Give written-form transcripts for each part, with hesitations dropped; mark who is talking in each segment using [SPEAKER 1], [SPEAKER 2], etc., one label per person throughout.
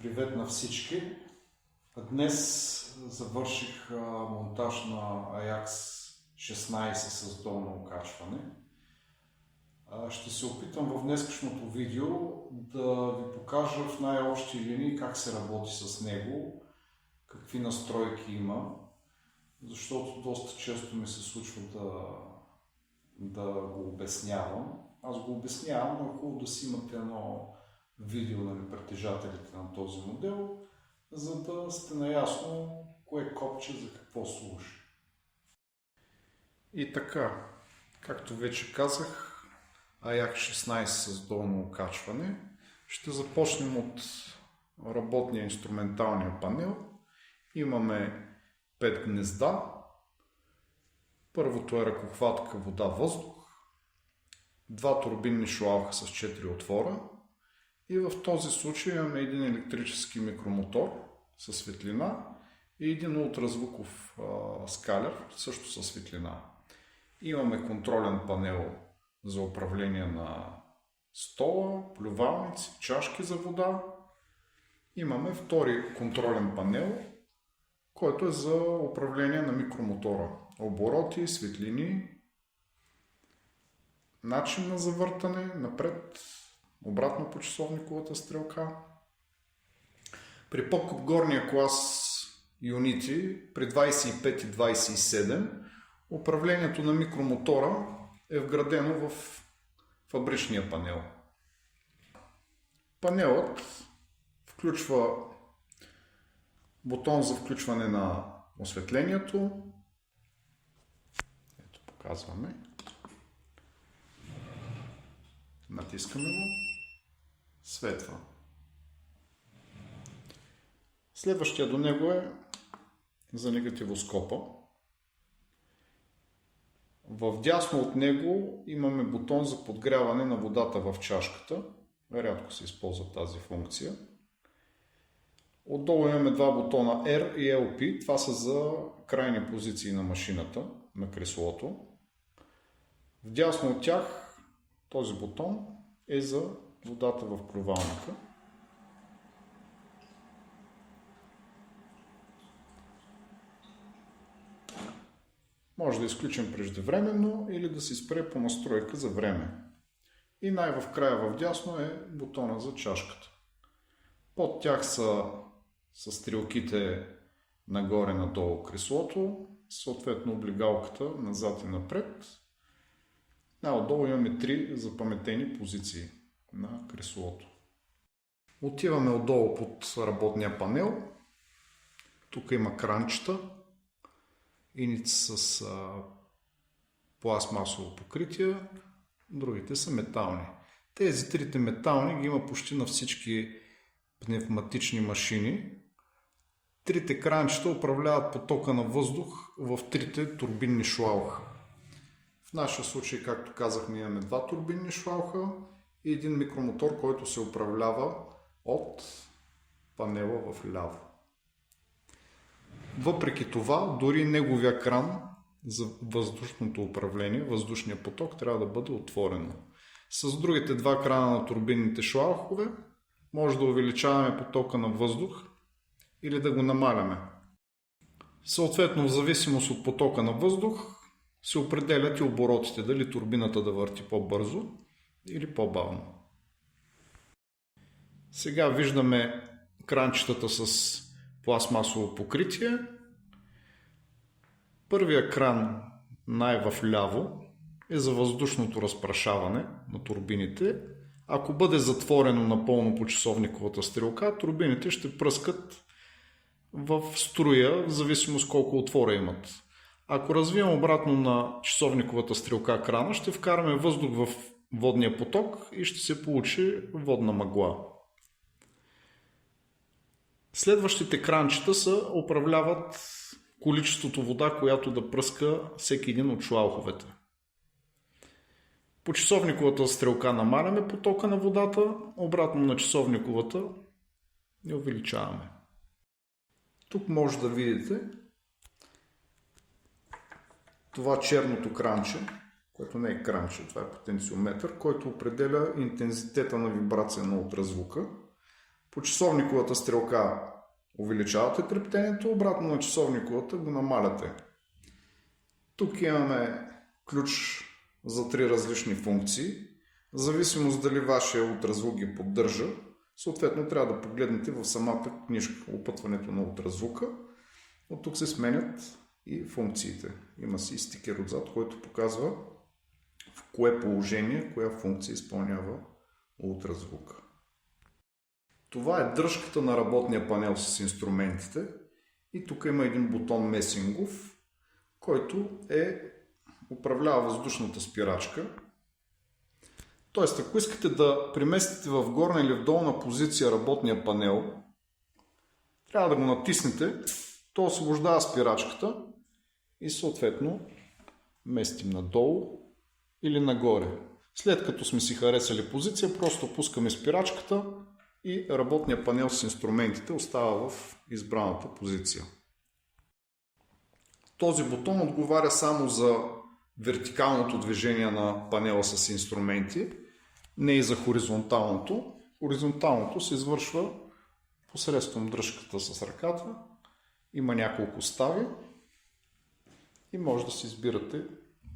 [SPEAKER 1] Привет на всички! Днес завърших монтаж на Ajax 16 с долно окачване. Ще се опитам в днескашното видео да ви покажа в най-общи линии как се работи с него, какви настройки има, защото доста често ми се случва да го обяснявам. Аз го обяснявам, но е хубаво да си имате едно видео на притежателите на този модел, за да сте наясно кое копче за какво служи. И така, както вече казах, Ajax 16 с долно окачване. Ще започнем от работния инструменталния панел. Имаме 5 гнезда. Първото е ръкохватка вода-въздух, 2 турбинни шлауха с 4 отвора и в този случай имаме един електрически микромотор със светлина и един ултразвуков скалер също със светлина. Имаме контролен панел за управление на стола, плювалници, чашки за вода. Имаме втори контролен панел, който е за управление на микромотора. Обороти, светлини, начин на завъртане, напред, обратно по часовниковата стрелка. При по-горния клас юнити, при 25 и 27, управлението на микромотора е вградено в фабричния панел. Панелът включва бутон за включване на осветлението. Ето, показваме. Натискаме го. Светва. Следващия до него е за негативоскопа. Вдясно от него имаме бутон за подгряване на водата в чашката. Рядко се използва тази функция. Отдолу имаме два бутона R и LP. Това са за крайни позиции на машината, на креслото. Вдясно от тях този бутон е за водата в плювалника. Може да изключим преждевременно или да се спре по настройка за време. И най-в края вдясно е бутона за чашката. Под тях са стрелките нагоре-надолу креслото, съответно облигалката назад и напред. Отдолу имаме 3 запаметени позиции на креслото. Отиваме отдолу под работния панел. Тук има кранчета. Едните с пластмасово покритие, другите са метални. Тези трите метални ги има почти на всички пневматични машини. Трите кранчета управляват потока на въздух в трите турбинни шлауха. В нашия случай, както казахме, имаме 2 турбинни шлауха и един микромотор, който се управлява от панела в ляво. Въпреки това, дори неговия кран за въздушното управление, въздушния поток, трябва да бъде отворено. С другите 2 крана на турбинните шлаухове може да увеличаваме потока на въздух или да го намаляме. Съответно, в зависимост от потока на въздух, се определят и оборотите, дали турбината да върти по-бързо или по-бавно. Сега виждаме кранчетата с пластмасово покритие. Първия кран най-вляво е за въздушното разпрашаване на турбините. Ако бъде затворено напълно по часовниковата стрелка, турбините ще пръскат в струя, в зависимост колко отвора имат. Ако развием обратно на часовниковата стрелка крана, ще вкараме въздух в водния поток и ще се получи водна мъгла. Следващите кранчета управляват количеството вода, която да пръска всеки един от шлауховете. По часовниковата стрелка намаляме потока на водата, обратно на часовниковата я увеличаваме. Тук може да видите това черното кранче, което не е кранче, това е потенциометър, който определя интензитета на вибрация на ултразвука. По часовниковата стрелка увеличавате трептението, обратно на часовниковата го намаляте. Тук имаме ключ за 3 различни функции. В зависимост дали вашия ултразвук ги поддържа, съответно трябва да погледнете в самата книжка опътването на ултразвука. От тук се сменят и функциите. Има си стикер отзад, който показва в кое положение, коя функция изпълнява ултразвука. Това е дръжката на работния панел с инструментите. И тук има един бутон месингов, който управлява въздушната спирачка. Тоест, ако искате да преместите в горна или в долна позиция работния панел, трябва да го натиснете, то освобождава спирачката и съответно местим надолу или нагоре. След като сме си харесали позиция, просто пускаме спирачката и работният панел с инструментите остава в избраната позиция. Този бутон отговаря само за вертикалното движение на панела с инструменти, не и за хоризонталното. Хоризонталното се извършва посредством дръжката с ръката. Има няколко стави и може да си избирате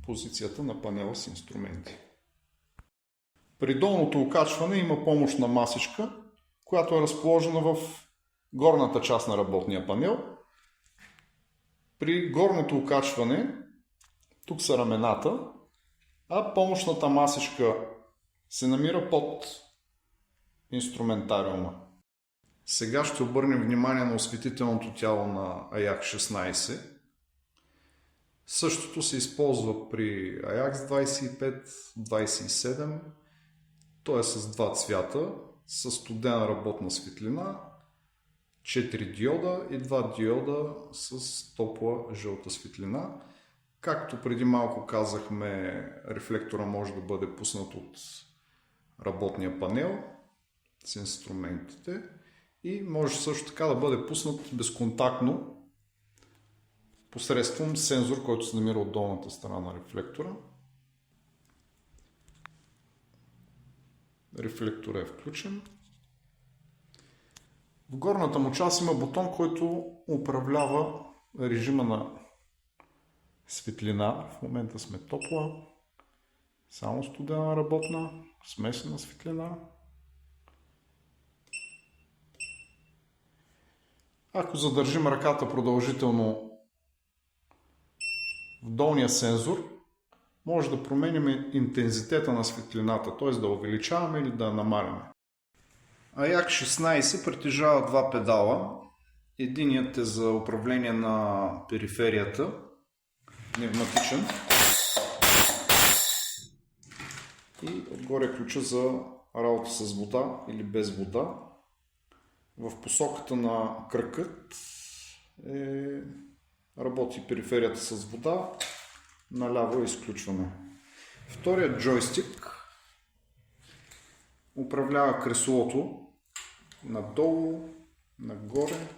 [SPEAKER 1] позицията на панела с инструменти. При долното окачване има помощна масичка, която е разположена в горната част на работния панел. При горното окачване тук са рамената, а помощната масичка се намира под инструментариума. Сега ще обърнем внимание на осветителното тяло на AYAX-16. Същото се използва при AYAX-25, 27. То е с два цвята, с студена работна светлина, 4 диода и 2 диода с топла жълта светлина. Както преди малко казахме, рефлектора може да бъде пуснат от работния панел с инструментите и може също така да бъде пуснат безконтактно посредством сензор, който се намира от долната страна на рефлектора. Рефлекторът е включен. В горната му част има бутон, който управлява режима на светлина. В момента сме топла, само студена работна, смесена светлина. Ако задържим ръката продължително в долния сензор, може да променим интензитета на светлината, т.е. да увеличаваме или да намаляме. AYAX-16 притежава два педала. Единият е за управление на периферията, пневматичен. И отгоре ключа за работа с вода или без вода. В посоката на кръкът работи периферията с вода, наляво е изключване. Вторият джойстик управлява креслото надолу, нагоре,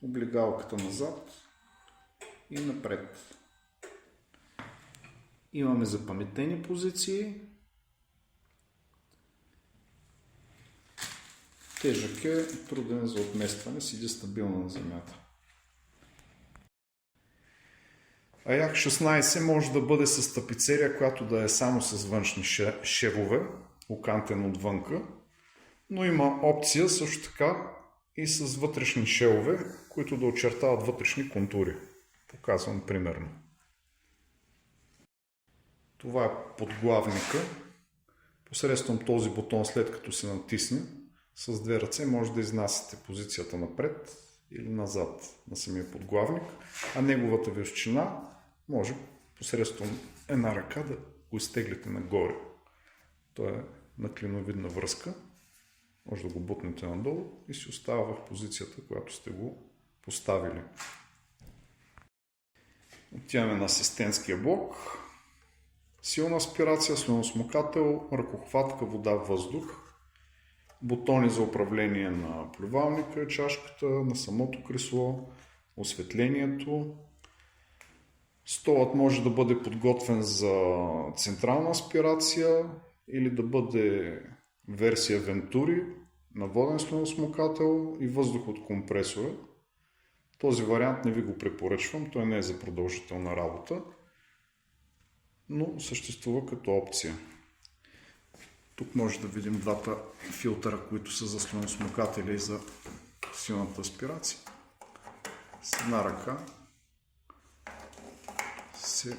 [SPEAKER 1] облигалката назад и напред. Имаме запаметени позиции. Тежък е, труден за отместване, седи стабилно на земята. AYAX-16 може да бъде с тапицерия, която да е само с външни шевове, окантен отвънка, но има опция също така и с вътрешни шевове, които да очертават вътрешни контури. Показвам примерно. Това е подглавника. Посредством този бутон, след като се натисне, с две ръце може да изнасяте позицията напред или назад на самия подглавник, а неговата височина може посредством една ръка да го изтеглите нагоре. То е на клиновидна връзка. Може да го бутнете надолу и си остава в позицията, която сте го поставили. Отиваме на асистентския блок. Силна аспирация, слюносмокател, ръкохватка, вода, въздух. Бутони за управление на плювалника, чашката, на самото кресло, осветлението. Столът може да бъде подготвен за централна аспирация или да бъде версия Venturi на воден слюносмукател и въздух от компресора. Този вариант не ви го препоръчвам, той не е за продължителна работа, но съществува като опция. Тук може да видим двата филтъра, които са за слюносмукатели и за силната аспирация. С една ръка се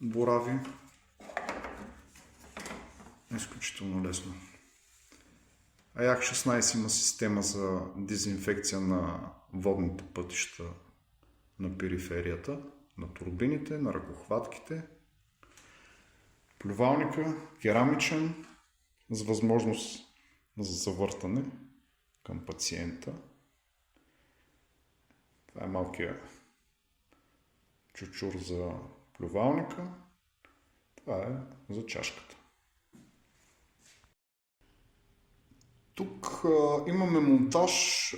[SPEAKER 1] борави изключително лесно. AJAX 16 има система за дезинфекция на водните пътища на периферията, на турбините, на ръкохватките. Плювалника керамичен с възможност за завъртане към пациента. Това е малкият чучур за плювалника. Това е за чашката. Тук имаме монтаж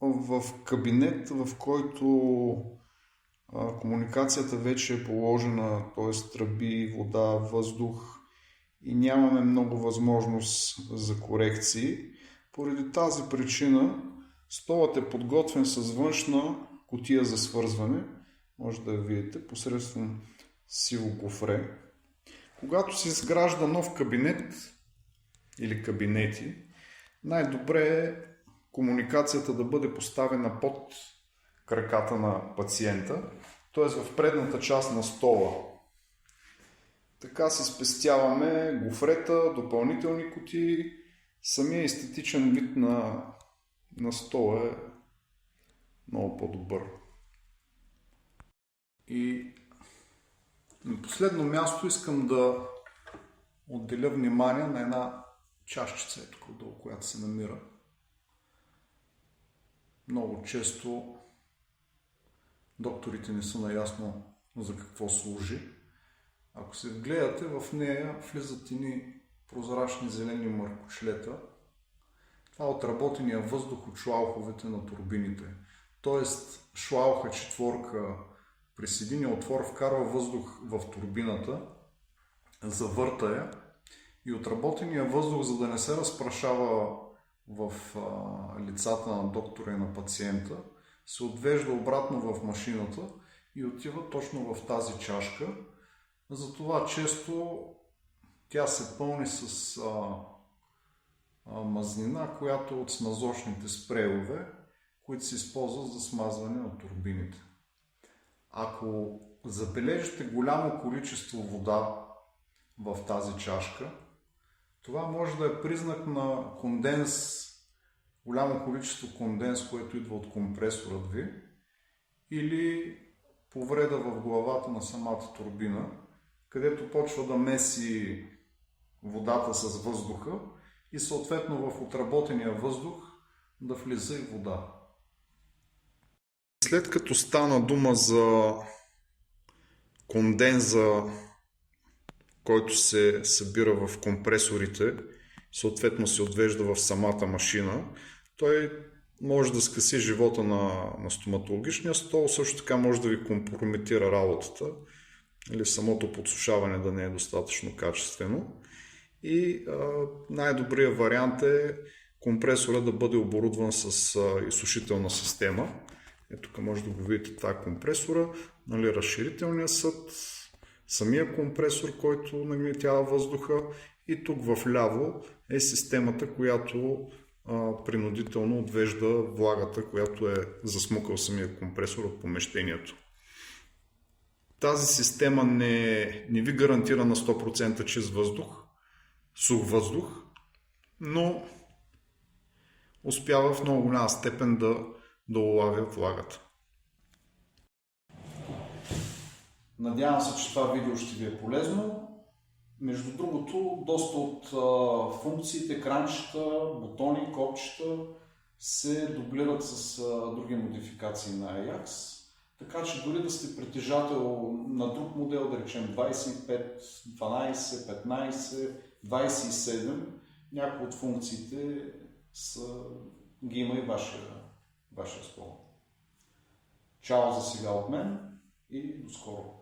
[SPEAKER 1] в кабинет, в който комуникацията вече е положена, т.е. тръби, вода, въздух и нямаме много възможност за корекции. Поради тази причина столът е подготвен с външна кутия за свързване. Може да я видите посредством сиво гофре. Когато се изгражда нов кабинет или кабинети, най-добре е комуникацията да бъде поставена под краката на пациента, т.е. в предната част на стола. Така си спестяваме гофрета, допълнителни кутии. Самия естетичен вид на стола е много по-добър. И на последно място искам да отделя внимание на една чашчица, тук отдолу, която се намира. Много често докторите не са наясно за какво служи. Ако се вгледате, в нея влизат едни прозрачни зелени мъркочлета. Това е отработения въздух от шлауховете на турбините. Тоест шлауха четворка през единия отвор вкарва въздух в турбината, завърта я и отработения въздух, за да не се разпрашава в лицата на доктора и на пациента, се отвежда обратно в машината и отива точно в тази чашка. Затова често тя се пълни с мазнина, която е от смазочните спрейове, които се използват за смазване на турбините. Ако забележите голямо количество вода в тази чашка, това може да е признак на конденс, голямо количество конденс, което идва от компресорът ви, или повреда в главата на самата турбина, където почва да меси водата с въздуха и съответно в отработения въздух да влиза и вода. След като стана дума за конденза, който се събира в компресорите, съответно се отвежда в самата машина, той може да скъси живота на стоматологичния стол, също така може да ви компрометира работата, или самото подсушаване да не е достатъчно качествено. И най-добрият вариант е компресора да бъде оборудван с изсушителна система. Ето тук може да го видите, това е компресора, разширителния съд, самия компресор, който нагнетява въздуха, и тук вляво е системата, която принудително отвежда влагата, която е засмукал самия компресор от помещението. Тази система не ви гарантира на 100% чист въздух, сух въздух, но успява в много голяма степен да улавя влагата. Надявам се, че това видео ще ви е полезно. Между другото, доста от функциите, екранчета, бутони, копчета се дублират с други модификации на AJAX. Така че дори да сте притежател на друг модел, да речем 25, 12, 15, 27, някои от функциите ги има и вашия стол. Чао за сега от мен и до скоро!